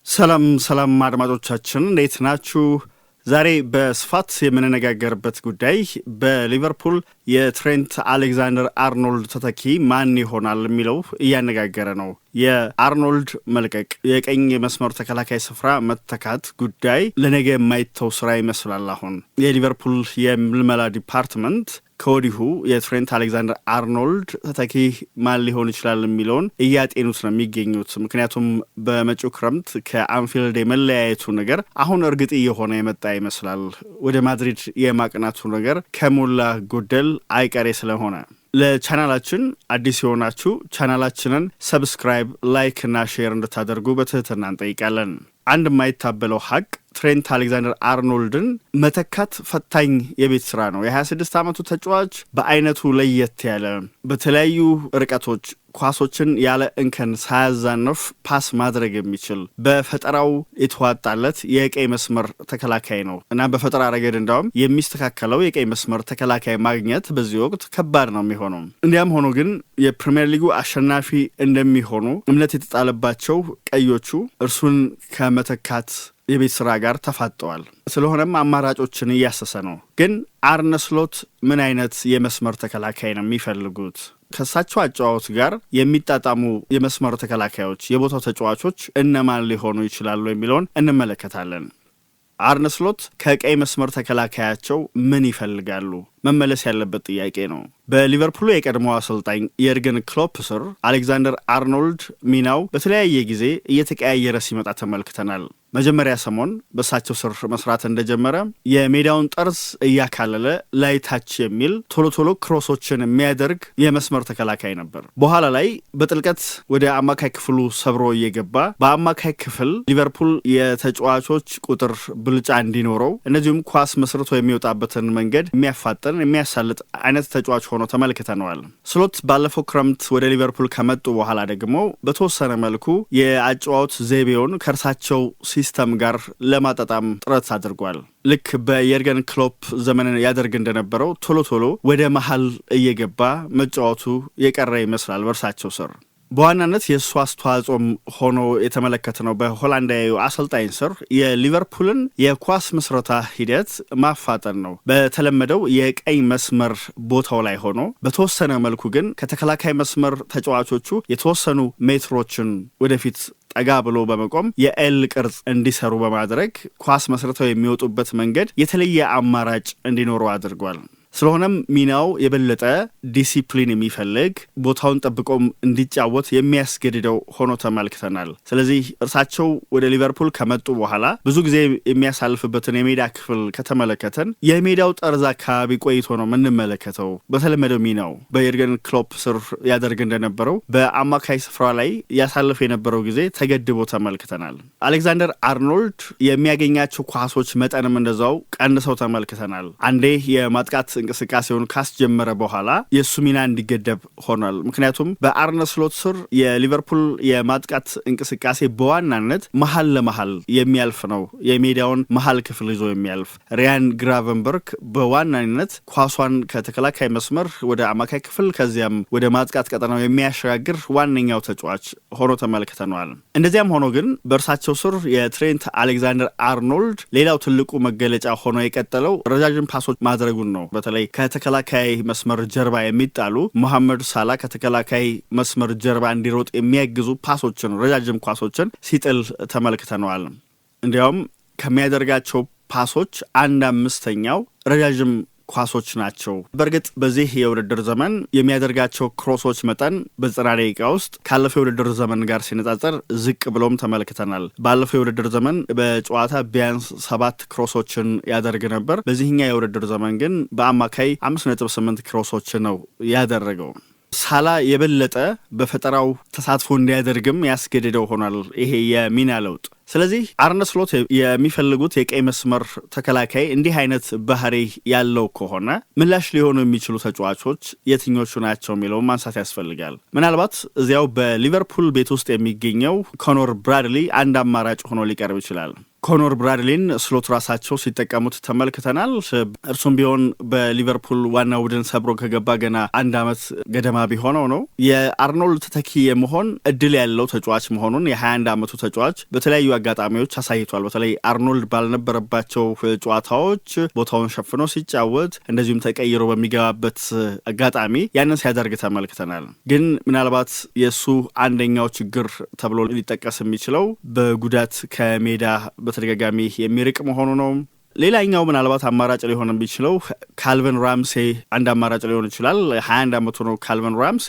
ሰላም አድማጮቻችን እንዴት ናችሁ? ዛሬ በስፋት የምንነጋገርበት ጉዳይ በሊቨርፑል የትሬንት አሌክዛንደር አርኖልድ ተተኪ ማን ይሆናል የሚለው እያነጋገረ ነው። የአርኖልድ መልቀቅ፣ የቀኝ መስመር ተከላካይ ስፍራ መተካት ጉዳይ ለነገ የማይተው ስራ ይመስላል። አሁን የሊቨርፑል የምልመላ ዲፓርትመንት ከወዲሁ የትሬንት አሌክዛንደር አርኖልድ ተተኪ ማን ሊሆን ይችላል የሚለውን እያጤኑት ነው የሚገኙት። ምክንያቱም በመጪው ክረምት ከአንፊልድ የመለያየቱ ነገር አሁን እርግጥ እየሆነ የመጣ ይመስላል። ወደ ማድሪድ የማቅናቱ ነገር ከሞላ ጎደል አይቀሬ ስለሆነ ለቻናላችን አዲስ የሆናችሁ ቻናላችንን ሰብስክራይብ፣ ላይክ እና ሼር እንድታደርጉ በትህትና እንጠይቃለን። አንድ የማይታበለው ሀቅ ትሬንት አሌክዛንደር አርኖልድን መተካት ፈታኝ የቤት ስራ ነው። የ26 ዓመቱ ተጫዋች በአይነቱ ለየት ያለ በተለያዩ ርቀቶች ኳሶችን ያለ እንከን ሳያዛነፍ ፓስ ማድረግ የሚችል በፈጠራው የተዋጣለት የቀይ መስመር ተከላካይ ነው እና በፈጠራ ረገድ እንዳውም የሚስተካከለው የቀይ መስመር ተከላካይ ማግኘት በዚህ ወቅት ከባድ ነው የሚሆነው። እንዲያም ሆኖ ግን የፕሪሚየር ሊጉ አሸናፊ እንደሚሆኑ እምነት የተጣለባቸው ቀዮቹ እርሱን ከመተካት የቤት ስራ ጋር ተፋጠዋል። ስለሆነም አማራጮችን እያሰሰ ነው። ግን አርነ ስሎት ምን አይነት የመስመር ተከላካይ ነው የሚፈልጉት? ከሳቸው አጨዋወት ጋር የሚጣጣሙ የመስመር ተከላካዮች፣ የቦታው ተጫዋቾች እነማን ሊሆኑ ይችላሉ የሚለውን እንመለከታለን። አርነ ስሎት ከቀይ መስመር ተከላካያቸው ምን ይፈልጋሉ? መመለስ ያለበት ጥያቄ ነው። በሊቨርፑል የቀድሞው አሰልጣኝ የርገን ክሎፕ ስር አሌክዛንደር አርኖልድ ሚናው በተለያየ ጊዜ እየተቀያየረ ሲመጣ ተመልክተናል። መጀመሪያ ሰሞን በሳቸው ስር መስራት እንደጀመረ የሜዳውን ጠርዝ እያካለለ ላይታች የሚል ቶሎ ክሮሶችን የሚያደርግ የመስመር ተከላካይ ነበር። በኋላ ላይ በጥልቀት ወደ አማካይ ክፍሉ ሰብሮ እየገባ በአማካይ ክፍል ሊቨርፑል የተጫዋቾች ቁጥር ብልጫ እንዲኖረው እንደዚሁም ኳስ መስርቶ የሚወጣበትን መንገድ የሚያፋጥን የሚያሳልጥ አይነት ተጫዋች ሆኖ ተመልክተነዋል። ስሎት ባለፈው ክረምት ወደ ሊቨርፑል ከመጡ በኋላ ደግሞ በተወሰነ መልኩ የአጨዋወት ዘይቤውን ከእርሳቸው ሲስተም ጋር ለማጣጣም ጥረት አድርጓል። ልክ በየርገን ክሎፕ ዘመን ያደርግ እንደነበረው ቶሎ ወደ መሃል እየገባ መጫወቱ የቀረ ይመስላል በእርሳቸው ስር። በዋናነት የእሱ አስተዋጽኦም ሆኖ የተመለከትነው በሆላንዳዊ አሰልጣኝ ስር የሊቨርፑልን የኳስ ምስረታ ሂደት ማፋጠን ነው። በተለመደው የቀኝ መስመር ቦታው ላይ ሆኖ በተወሰነ መልኩ ግን ከተከላካይ መስመር ተጫዋቾቹ የተወሰኑ ሜትሮችን ወደፊት ጠጋ ብሎ በመቆም የኤል ቅርጽ እንዲሰሩ በማድረግ ኳስ መስርተው የሚወጡበት መንገድ የተለየ አማራጭ እንዲኖረው አድርጓል። ስለሆነም ሚናው የበለጠ ዲሲፕሊን የሚፈልግ ቦታውን ጠብቆም እንዲጫወት የሚያስገድደው ሆኖ ተመልክተናል። ስለዚህ እርሳቸው ወደ ሊቨርፑል ከመጡ በኋላ ብዙ ጊዜ የሚያሳልፍበትን የሜዳ ክፍል ከተመለከተን የሜዳው ጠርዝ አካባቢ ቆይቶ ነው የምንመለከተው። በተለመደው ሚናው በየርገን ክሎፕ ስር ያደርግ እንደነበረው በአማካይ ስፍራ ላይ ያሳልፍ የነበረው ጊዜ ተገድቦ ተመልክተናል። አሌክዛንደር አርኖልድ የሚያገኛቸው ኳሶች መጠንም እንደዛው ቀንሰው ተመልክተናል። አንዴ የማጥቃት እንቅስቃሴውን ካስጀመረ በኋላ የእሱ ሚና እንዲገደብ ሆኗል። ምክንያቱም በአርነ ስሎት ስር የሊቨርፑል የማጥቃት እንቅስቃሴ በዋናነት መሀል ለመሀል የሚያልፍ ነው። የሜዳውን መሀል ክፍል ይዞ የሚያልፍ ሪያን ግራቨንበርግ በዋናነት ኳሷን ከተከላካይ መስመር ወደ አማካይ ክፍል ከዚያም ወደ ማጥቃት ቀጠናው የሚያሸጋግር ዋነኛው ተጫዋች ሆኖ ተመልክተነዋል። እንደዚያም ሆኖ ግን በእርሳቸው ስር የትሬንት አሌክዛንደር አርኖልድ ሌላው ትልቁ መገለጫ ሆኖ የቀጠለው ረጃጅም ፓሶች ማድረጉን ነው። በተለይ ከተከላካይ መስመር ጀርባ የሚጣሉ መሐመድ ሳላ ከተከላካይ መስመር ጀርባ እንዲሮጥ የሚያግዙ ፓሶችን፣ ረጃጅም ኳሶችን ሲጥል ተመልክተነዋል። እንዲያውም ከሚያደርጋቸው ፓሶች 1/5 ረጃጅም ኳሶች ናቸው። በእርግጥ በዚህ የውድድር ዘመን የሚያደርጋቸው ክሮሶች መጠን በ90 ደቂቃ ውስጥ ካለፈው የውድድር ዘመን ጋር ሲነጻጸር ዝቅ ብሎም ተመልክተናል። ባለፈው የውድድር ዘመን በጨዋታ ቢያንስ 7 ክሮሶችን ያደርግ ነበር። በዚህኛ የውድድር ዘመን ግን በአማካይ 5.8 ክሮሶች ነው ያደረገው። ሳላ የበለጠ በፈጠራው ተሳትፎ እንዲያደርግም ያስገድደው ሆኗል ይሄ የሚና ለውጥ። ስለዚህ አርነ ስሎት የሚፈልጉት የቀይ መስመር ተከላካይ እንዲህ አይነት ባህሪ ያለው ከሆነ ምላሽ ሊሆኑ የሚችሉ ተጫዋቾች የትኞቹ ናቸው የሚለውን ማንሳት ያስፈልጋል። ምናልባት እዚያው በሊቨርፑል ቤት ውስጥ የሚገኘው ኮኖር ብራድሊ አንድ አማራጭ ሆኖ ሊቀርብ ይችላል። ኮኖር ብራድሊን ስሎት ራሳቸው ሲጠቀሙት ተመልክተናል። እርሱም ቢሆን በሊቨርፑል ዋና ቡድን ሰብሮ ከገባ ገና 1 ዓመት ገደማ ቢሆነው ነው። የአርኖልድ ተተኪ የመሆን እድል ያለው ተጫዋች መሆኑን የ21 ዓመቱ ተጫዋች በተለያዩ አጋጣሚዎች አሳይቷል። በተለይ አርኖልድ ባልነበረባቸው ጨዋታዎች ቦታውን ሸፍኖ ሲጫወት፣ እንደዚሁም ተቀይሮ በሚገባበት አጋጣሚ ያንን ሲያደርግ ተመልክተናል። ግን ምናልባት የእሱ አንደኛው ችግር ተብሎ ሊጠቀስ የሚችለው በጉዳት ከሜዳ በተደጋጋሚ የሚርቅ መሆኑ ነው። ሌላኛው ምናልባት አማራጭ ሊሆን የሚችለው ካልቨን ራምሴ አንድ አማራጭ ሊሆን ይችላል። 21 ዓመቱ ነው ካልቨን ራምሴ።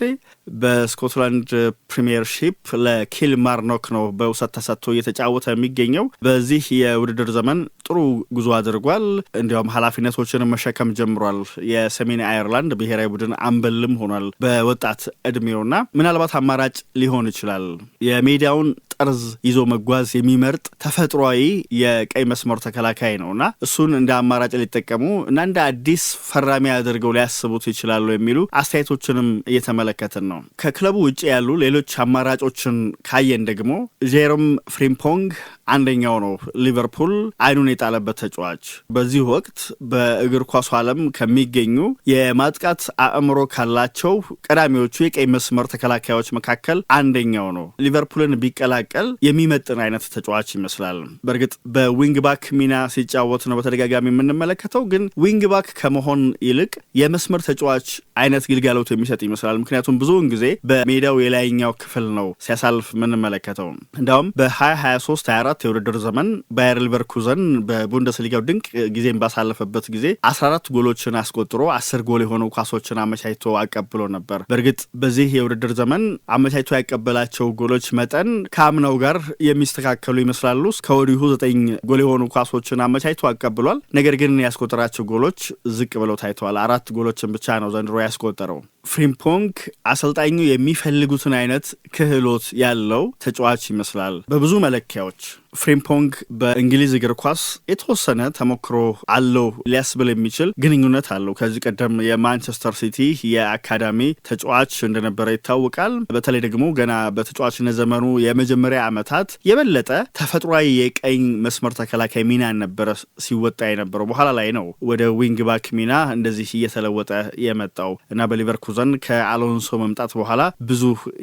በስኮትላንድ ፕሪሚየርሺፕ ለኪልማርኖክ ነው በውሰት ተሰጥቶ እየተጫወተ የሚገኘው። በዚህ የውድድር ዘመን ጥሩ ጉዞ አድርጓል። እንዲያውም ኃላፊነቶችን መሸከም ጀምሯል። የሰሜን አየርላንድ ብሔራዊ ቡድን አምበልም ሆኗል በወጣት እድሜውና ምናልባት አማራጭ ሊሆን ይችላል። የሜዳውን ጠርዝ ይዞ መጓዝ የሚመርጥ ተፈጥሯዊ የቀይ መስመር ተከላካይ ነውና እሱን እንደ አማራጭ ሊጠቀሙ እና እንደ አዲስ ፈራሚ አድርገው ሊያስቡት ይችላሉ የሚሉ አስተያየቶችንም እየተመለከትን ነው። ከክለቡ ውጭ ያሉ ሌሎች አማራጮችን ካየን ደግሞ ጄሮም ፍሪምፖንግ አንደኛው ነው። ሊቨርፑል አይኑን የጣለበት ተጫዋች በዚህ ወቅት በእግር ኳሱ ዓለም ከሚገኙ የማጥቃት አእምሮ ካላቸው ቀዳሚዎቹ የቀይ መስመር ተከላካዮች መካከል አንደኛው ነው። ሊቨርፑልን ቢቀላቀል የሚመጥን አይነት ተጫዋች ይመስላል። በእርግጥ በዊንግ ባክ ሚና ሲጫወት ነው በተደጋጋሚ የምንመለከተው። ግን ዊንግ ባክ ከመሆን ይልቅ የመስመር ተጫዋች አይነት ግልጋሎት የሚሰጥ ይመስላል። ምክንያቱም ብዙውን ጊዜ በሜዳው የላይኛው ክፍል ነው ሲያሳልፍ የምንመለከተው። እንዲያውም በ2023/24 የውድድር ዘመን ባየር ሊቨርኩዘን በቡንደስሊጋው ድንቅ ጊዜን ባሳለፈበት ጊዜ 14 ጎሎችን አስቆጥሮ 10 ጎል የሆኑ ኳሶችን አመቻችቶ አቀብሎ ነበር። በእርግጥ በዚህ የውድድር ዘመን አመቻችቶ ያቀበላቸው ጎሎች መጠን ከአምናው ጋር የሚስተካከሉ ይመስላሉ። ከወዲሁ 9 ጎል የሆኑ ኳሶችን አመቻችቶ አቀብሏል። ነገር ግን ያስቆጠራቸው ጎሎች ዝቅ ብለው ታይተዋል። 4 ጎሎችን ብቻ ነው ዘንድሮ ያስቆጠረው። ፍሪምፖንግ አሰልጣኙ የሚፈልጉትን አይነት ክህሎት ያለው ተጫዋች ይመስላል በብዙ መለኪያዎች። ፍሪምፖንግ በእንግሊዝ እግር ኳስ የተወሰነ ተሞክሮ አለው ሊያስብል የሚችል ግንኙነት አለው። ከዚህ ቀደም የማንቸስተር ሲቲ የአካዳሚ ተጫዋች እንደነበረ ይታወቃል። በተለይ ደግሞ ገና በተጫዋችነት ዘመኑ የመጀመሪያ ዓመታት የበለጠ ተፈጥሯዊ የቀኝ መስመር ተከላካይ ሚና ነበረ ሲወጣ የነበረው። በኋላ ላይ ነው ወደ ዊንግ ባክ ሚና እንደዚህ እየተለወጠ የመጣው እና በሊቨርኩዘን ከአሎንሶ መምጣት በኋላ ብዙ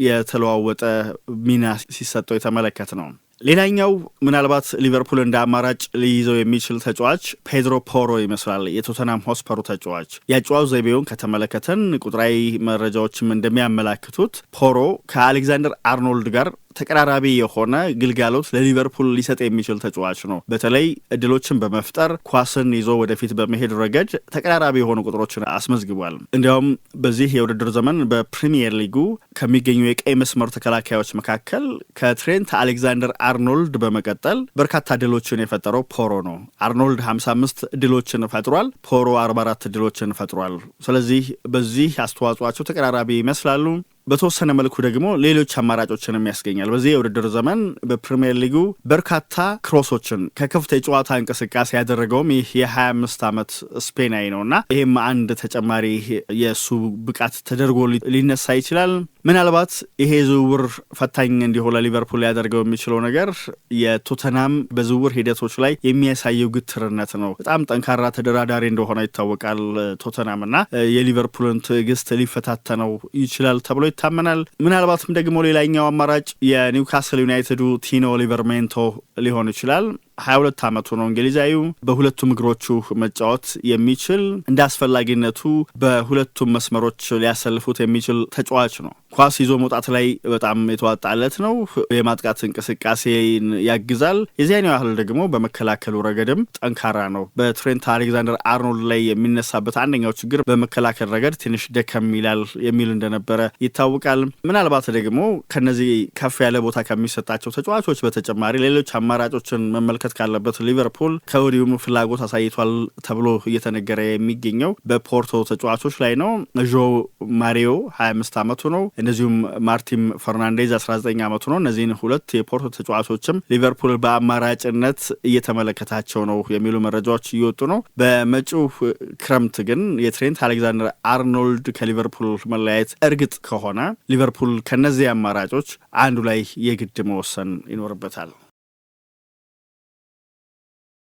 የተለዋወጠ ሚና ሲሰጠው የተመለከት ነው። ሌላኛው ምናልባት ሊቨርፑል እንደ አማራጭ ሊይዘው የሚችል ተጫዋች ፔድሮ ፖሮ ይመስላል። የቶተናም ሆስፐሩ ተጫዋች የአጨዋወት ዘይቤውን ከተመለከተን ቁጥራዊ መረጃዎችም እንደሚያመላክቱት ፖሮ ከአሌክዛንደር አርኖልድ ጋር ተቀራራቢ የሆነ ግልጋሎት ለሊቨርፑል ሊሰጥ የሚችል ተጫዋች ነው። በተለይ እድሎችን በመፍጠር ኳስን ይዞ ወደፊት በመሄድ ረገድ ተቀራራቢ የሆኑ ቁጥሮችን አስመዝግቧል። እንዲያውም በዚህ የውድድር ዘመን በፕሪሚየር ሊጉ ከሚገኙ የቀይ መስመር ተከላካዮች መካከል ከትሬንት አሌክዛንደር አርኖልድ በመቀጠል በርካታ ድሎችን የፈጠረው ፖሮ ነው። አርኖልድ 55 ድሎችን ፈጥሯል፣ ፖሮ 44 ድሎችን ፈጥሯል። ስለዚህ በዚህ አስተዋጽኦአቸው ተቀራራቢ ይመስላሉ። በተወሰነ መልኩ ደግሞ ሌሎች አማራጮችንም ያስገኛል። በዚህ የውድድር ዘመን በፕሪሚየር ሊጉ በርካታ ክሮሶችን ከክፍት የጨዋታ እንቅስቃሴ ያደረገውም ይህ የ25 ዓመት ስፔናዊ ነውና ይህም አንድ ተጨማሪ የእሱ ብቃት ተደርጎ ሊነሳ ይችላል። ምናልባት ይሄ ዝውውር ፈታኝ እንዲሆን ለሊቨርፑል ሊያደርገው የሚችለው ነገር የቶተናም በዝውውር ሂደቶች ላይ የሚያሳየው ግትርነት ነው። በጣም ጠንካራ ተደራዳሪ እንደሆነ ይታወቃል ቶተናም እና የሊቨርፑልን ትዕግስት ሊፈታተነው ይችላል ተብሎ ይታመናል። ምናልባትም ደግሞ ሌላኛው አማራጭ የኒውካስል ዩናይትዱ ቲኖ ሊቨርሜንቶ ሊሆን ይችላል። 22 ዓመቱ ነው እንግሊዛዊው። በሁለቱም እግሮቹ መጫወት የሚችል እንደ አስፈላጊነቱ በሁለቱም መስመሮች ሊያሰልፉት የሚችል ተጫዋች ነው። ኳስ ይዞ መውጣት ላይ በጣም የተዋጣለት ነው። የማጥቃት እንቅስቃሴን ያግዛል። የዚያኛው ያህል ደግሞ በመከላከሉ ረገድም ጠንካራ ነው። በትሬንት አሌክዛንደር አርኖልድ ላይ የሚነሳበት አንደኛው ችግር በመከላከል ረገድ ትንሽ ደከም ይላል የሚል እንደነበረ ይታወቃል። ምናልባት ደግሞ ከነዚህ ከፍ ያለ ቦታ ከሚሰጣቸው ተጫዋቾች በተጨማሪ ሌሎች አማራጮችን መመልከት ካለበት ሊቨርፑል ከወዲሁም ፍላጎት አሳይቷል ተብሎ እየተነገረ የሚገኘው በፖርቶ ተጫዋቾች ላይ ነው። ዦ ማሪዮ 25 ዓመቱ ነው። እንደዚሁም ማርቲን ፈርናንዴዝ 19 ዓመቱ ነው። እነዚህን ሁለት የፖርቶ ተጫዋቾችም ሊቨርፑል በአማራጭነት እየተመለከታቸው ነው የሚሉ መረጃዎች እየወጡ ነው። በመጪው ክረምት ግን የትሬንት አሌክዛንደር አርኖልድ ከሊቨርፑል መለያየት እርግጥ ከሆነ ሊቨርፑል ከነዚህ አማራጮች አንዱ ላይ የግድ መወሰን ይኖርበታል።